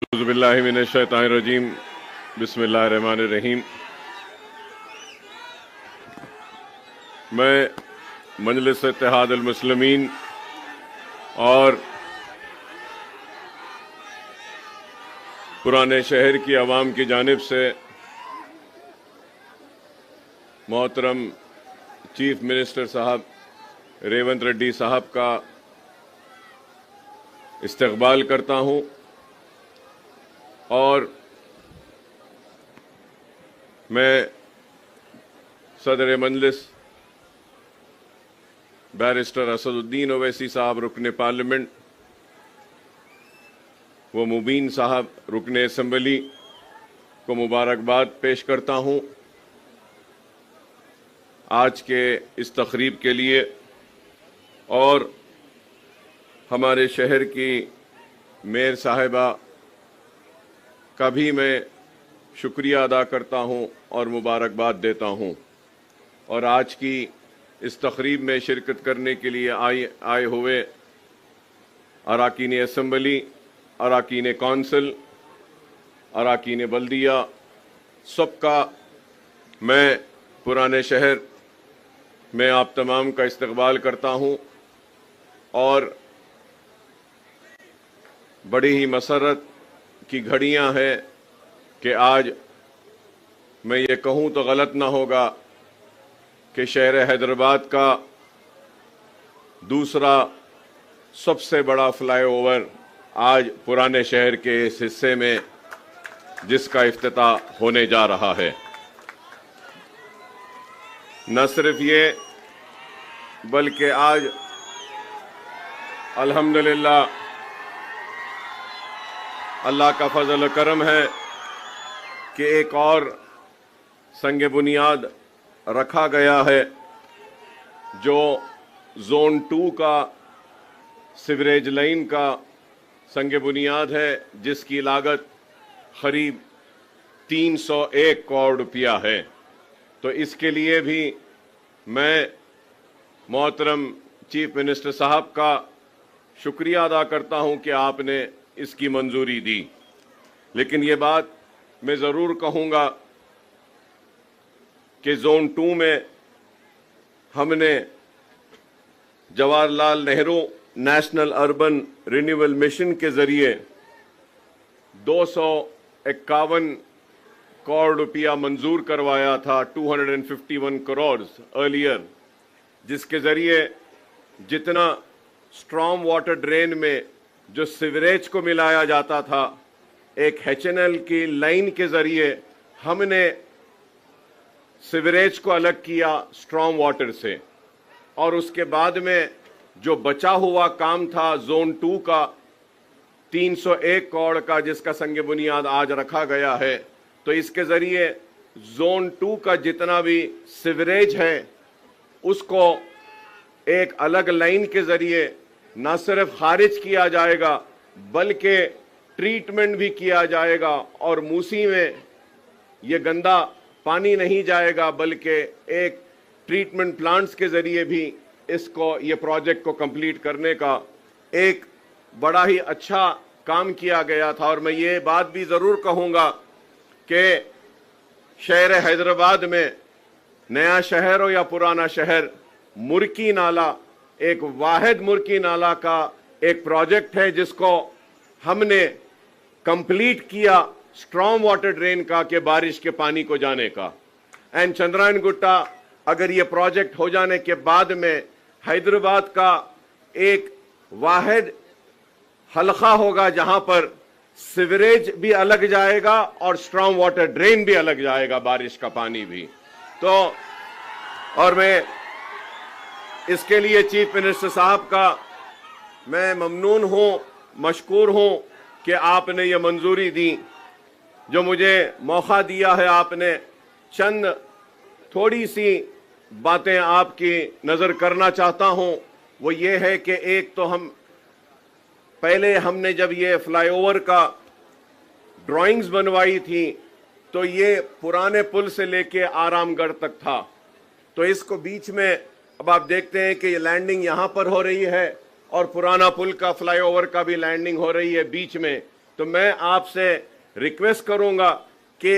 औज़ुबिल्लाहिमिनश्शैतानिर्रजीम बिस्मिल्लाहिर्रहमानिर्रहीम। मैं मजलिस इत्तेहादुल मुस्लिमीन और पुराने शहर की आवाम की जानिब से मोहतरम चीफ मिनिस्टर साहब रेवंत रेड्डी साहब का इस्तकबाल करता हूँ और मैं सदर मजलिस बैरिस्टर असदुद्दीन ओवैसी साहब रुकने पार्लियामेंट व मुबीन साहब रुकने असम्बली को मुबारकबाद पेश करता हूँ आज के इस तकरीब के लिए और हमारे शहर की मेयर साहिबा का भी मैं शुक्रिया अदा करता हूं और मुबारकबाद देता हूं। और आज की इस तकरीब में शिरकत करने के लिए आए हुए अरकान असम्बली, अरकान कौंसिल, अरकान बल्दिया, सबका मैं पुराने शहर में आप तमाम का इस्तकबाल करता हूं और बड़ी ही मसरत की घड़ियां हैं कि आज मैं ये कहूं तो गलत ना होगा कि शहर हैदराबाद का दूसरा सबसे बड़ा फ्लाईओवर आज पुराने शहर के इस हिस्से में जिसका इफ्तिताह होने जा रहा है। न सिर्फ ये बल्कि आज अल्हम्दुलिल्लाह अल्लाह का फजल करम है कि एक और संग बुनियाद रखा गया है जो जोन 2 का सीवरेज लाइन का संग बुनियाद है जिसकी लागत करीब 301 करोड़ रुपया है। तो इसके लिए भी मैं मोहतरम चीफ मिनिस्टर साहब का शुक्रिया अदा करता हूं कि आपने इसकी मंजूरी दी। लेकिन ये बात मैं ज़रूर कहूँगा कि जोन 2 में हमने Jawaharlal Nehru national urban renewal mission के ज़रिए 251 करोड़ रुपया मंजूर करवाया था, 251 करोड़ अर्लियर, जिसके ज़रिए जितना स्ट्रॉम वाटर ड्रेन में जो सीवरेज को मिलाया जाता था एक HNL की लाइन के ज़रिए हमने सीवरेज को अलग किया स्ट्रॉम वाटर से और उसके बाद में जो बचा हुआ काम था जोन 2 का 301 करोड़ का जिसका संग बुनियाद आज रखा गया है। तो इसके ज़रिए जोन 2 का जितना भी सीवरेज है उसको एक अलग लाइन के ज़रिए न सिर्फ खारिज किया जाएगा बल्कि ट्रीटमेंट भी किया जाएगा और मूसी में ये गंदा पानी नहीं जाएगा बल्कि एक ट्रीटमेंट प्लांट्स के ज़रिए भी इसको ये प्रोजेक्ट को कंप्लीट करने का एक बड़ा ही अच्छा काम किया गया था। और मैं ये बात भी ज़रूर कहूँगा कि शहर हैदराबाद में नया शहर हो या पुराना शहर, मुर्की नाला एक वाहिद मुर्की नाला का एक प्रोजेक्ट है जिसको हमने कंप्लीट किया स्ट्रॉम वाटर ड्रेन का के बारिश के पानी को जाने का। एंड चंद्रायन गुट्टा अगर ये प्रोजेक्ट हो जाने के बाद में हैदराबाद का एक वाहिद हलका होगा जहां पर सीवरेज भी अलग जाएगा और स्ट्रॉम वाटर ड्रेन भी अलग जाएगा, बारिश का पानी भी। तो और मैं इसके लिए चीफ मिनिस्टर साहब का मैं ममनून हूँ, मशकूर हूँ कि आपने ये मंजूरी दी, जो मुझे मौका दिया है। आपने चंद थोड़ी सी बातें आपकी नज़र करना चाहता हूँ, वो ये है कि एक तो पहले हमने जब ये फ्लाईओवर का ड्राइंग्स बनवाई थी तो ये पुराने पुल से लेके आरामगढ़ तक था। तो इसको बीच में अब आप देखते हैं कि ये लैंडिंग यहाँ पर हो रही है और पुराना पुल का फ्लाईओवर का भी लैंडिंग हो रही है बीच में। तो मैं आपसे रिक्वेस्ट करूंगा कि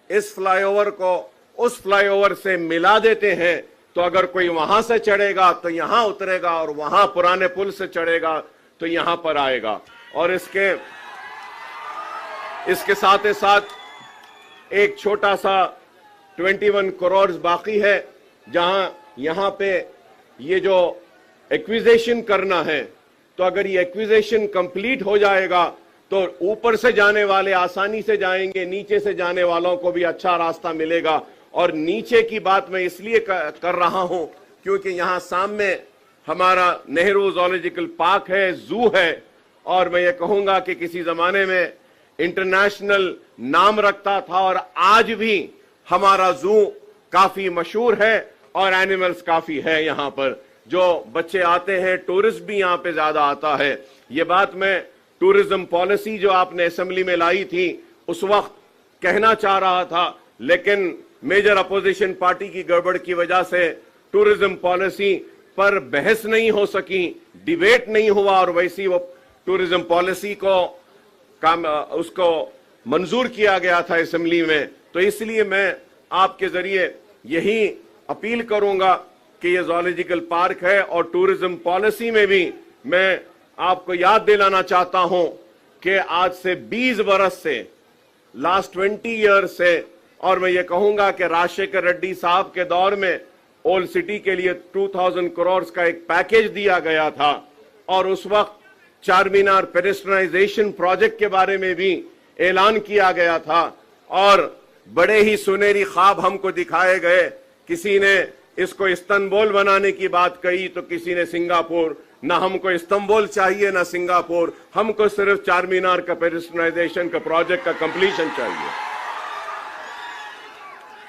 इस फ्लाईओवर को उस फ्लाईओवर से मिला देते हैं, तो अगर कोई वहां से चढ़ेगा तो यहां उतरेगा और वहां पुराने पुल से चढ़ेगा तो यहां पर आएगा। और इसके साथ ही साथ एक छोटा सा 21 करोड़ बाकी है, जहां यहां पे ये जो एक्विजिशन करना है, तो अगर ये एक्विजिशन कंप्लीट हो जाएगा तो ऊपर से जाने वाले आसानी से जाएंगे, नीचे से जाने वालों को भी अच्छा रास्ता मिलेगा। और नीचे की बात मैं इसलिए कर रहा हूं क्योंकि यहां सामने हमारा नेहरू ज़ूलॉजिकल पार्क है, जू है, और मैं ये कहूंगा कि किसी जमाने में इंटरनेशनल नाम रखता था और आज भी हमारा जू काफी मशहूर है और एनिमल्स काफी है। यहां पर जो बच्चे आते हैं, टूरिस्ट भी यहां पे ज्यादा आता है। ये बात मैं टूरिज्म पॉलिसी जो आपने असेंबली में लाई थी उस वक्त कहना चाह रहा था, लेकिन मेजर अपोजिशन पार्टी की गड़बड़ की वजह से टूरिज्म पॉलिसी पर बहस नहीं हो सकी, डिबेट नहीं हुआ, और वैसी वो टूरिज्म पॉलिसी को उसको मंजूर किया गया था असेंबली में। तो इसलिए मैं आपके जरिए यही अपील करूंगा कि ये ज़ूलॉजिकल पार्क है और टूरिज्म पॉलिसी में भी मैं आपको याद दिलाना चाहता हूं कि आज से 20 बरस से, लास्ट 20 ईयर्स से, और मैं ये कहूंगा कि राजशेखर रेड्डी साहब के दौर में ओल्ड सिटी के लिए 2000 करोड़ का एक पैकेज दिया गया था, और उस वक्त चार मीनार पेडेस्ट्रियनाइजेशन प्रोजेक्ट के बारे में भी ऐलान किया गया था, और बड़े ही सुनहरी ख्वाब हमको दिखाए गए। किसी ने इसको इस्तांबुल बनाने की बात कही तो किसी ने सिंगापुर। ना हमको इस्तांबुल चाहिए ना सिंगापुर, हमको सिर्फ चार मीनार का पेडेस्ट्रियनाइजेशन का प्रोजेक्ट का कंप्लीशन चाहिए।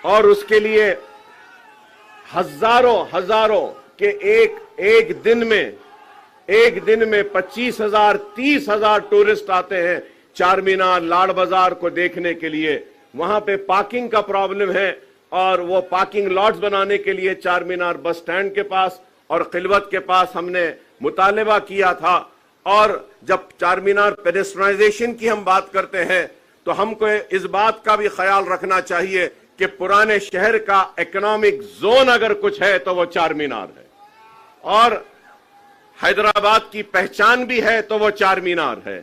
और उसके लिए हजारों के एक दिन में 25,000 30,000 टूरिस्ट आते हैं चार मीनार, लाड़ बाजार को देखने के लिए। वहां पे पार्किंग का प्रॉब्लम है, और वो पार्किंग लॉट्स बनाने के लिए चार मीनार बस स्टैंड के पास और खिलवत के पास हमने मुतालबा किया था। और जब चार मीनार पेडेस्ट्रियनाइजेशन की हम बात करते हैं तो हमको इस बात का भी ख्याल रखना चाहिए कि पुराने शहर का इकोनॉमिक जोन अगर कुछ है तो वो चार मीनार है, और हैदराबाद की पहचान भी है तो वो चार मीनार है।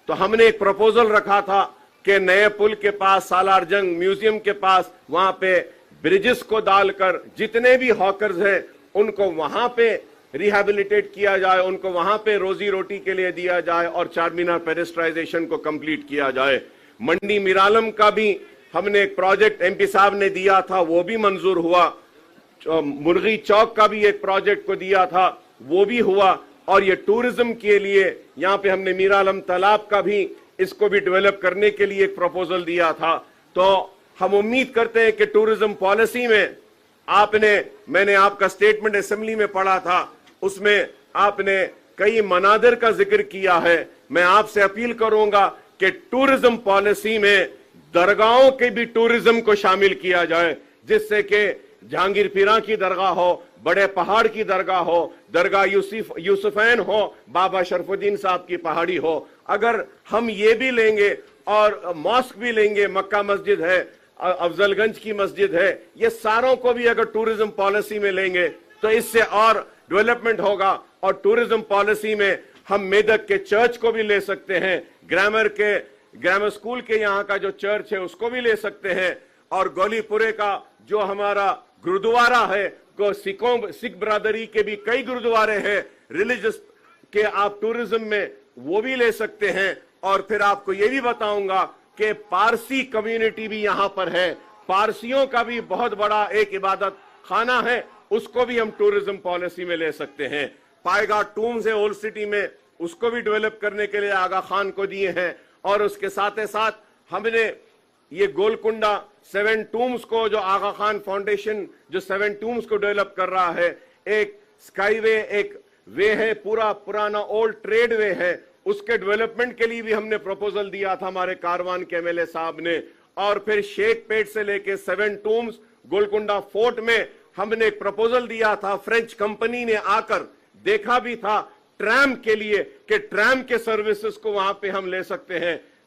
तो हमने एक प्रपोजल रखा था कि नए पुल के पास, सालार जंग म्यूजियम के पास, वहां पे ब्रिजेस को डालकर जितने भी हॉकर्स हैं उनको वहां पे रिहैबिलिटेट किया जाए, उनको वहां पे रोजी रोटी के लिए दिया जाए और चार मीनार पेडेस्ट्रियनाइजेशन को कंप्लीट किया जाए। मंडी मिरालम का भी हमने एक प्रोजेक्ट एमपी साहब ने दिया था, वो भी मंजूर हुआ। मुर्गी चौक का भी एक प्रोजेक्ट को दिया था, वो भी हुआ। और ये टूरिज्म के लिए यहाँ पे हमने मीरालम तालाब का भी, इसको भी डेवलप करने के लिए एक प्रपोजल दिया था। तो हम उम्मीद करते हैं कि टूरिज्म पॉलिसी में मैंने आपका स्टेटमेंट असेंबली में पढ़ा था, उसमें आपने कई मनादिर का जिक्र किया है। मैं आपसे अपील करूंगा कि टूरिज्म पॉलिसी में दरगाहों के भी टूरिज्म को शामिल किया जाए, जिससे कि जहांगीर पीरा की दरगाह हो, बड़े पहाड़ की दरगाह हो, दरगाह यूसुफैन हो, बाबा शरफुद्दीन साहब की पहाड़ी हो। अगर हम ये भी लेंगे और मॉस्क भी लेंगे, मक्का मस्जिद है, अफजलगंज की मस्जिद है, ये सारों को भी अगर टूरिज्म पॉलिसी में लेंगे तो इससे और डेवलपमेंट होगा। और टूरिज्म पॉलिसी में हम मेदक के चर्च को भी ले सकते हैं, ग्रामर स्कूल के यहाँ का जो चर्च है उसको भी ले सकते हैं, और गोलीपुरे का जो हमारा गुरुद्वारा है, सिख बरादरी के भी कई गुरुद्वारे हैं रिलीजियस के, आप टूरिज्म में वो भी ले सकते हैं। और फिर आपको ये भी बताऊंगा कि पारसी कम्युनिटी भी यहां पर है, पारसियों का भी बहुत बड़ा एक इबादत खाना है, उसको भी हम टूरिज्म पॉलिसी में ले सकते हैं। पाएगा टूम्स है ओल्ड सिटी में, उसको भी डेवलप करने के लिए आगा खान को दिए हैं। और उसके साथ ही साथ हमने ये गोलकुंडा 7 टूम्स को, जो आगा खान फाउंडेशन जो 7 टूम्स को डेवलप कर रहा है, एक स्काईवे, एक वे है, पूरा पुराना ओल्ड ट्रेड वे है, उसके डेवलपमेंट के लिए भी हमने प्रपोजल दिया था हमारे कारवान के एमएलए साहब ने। और फिर शेख पेट से लेके 7 टूम्स गोलकुंडा फोर्ट में हमने एक प्रपोजल दिया था। फ्रेंच कंपनी ने आकर देखा भी था ट्रैम के लिए कि ट्रैम के सर्विसेज को वहां पे हम ले सकते हैं।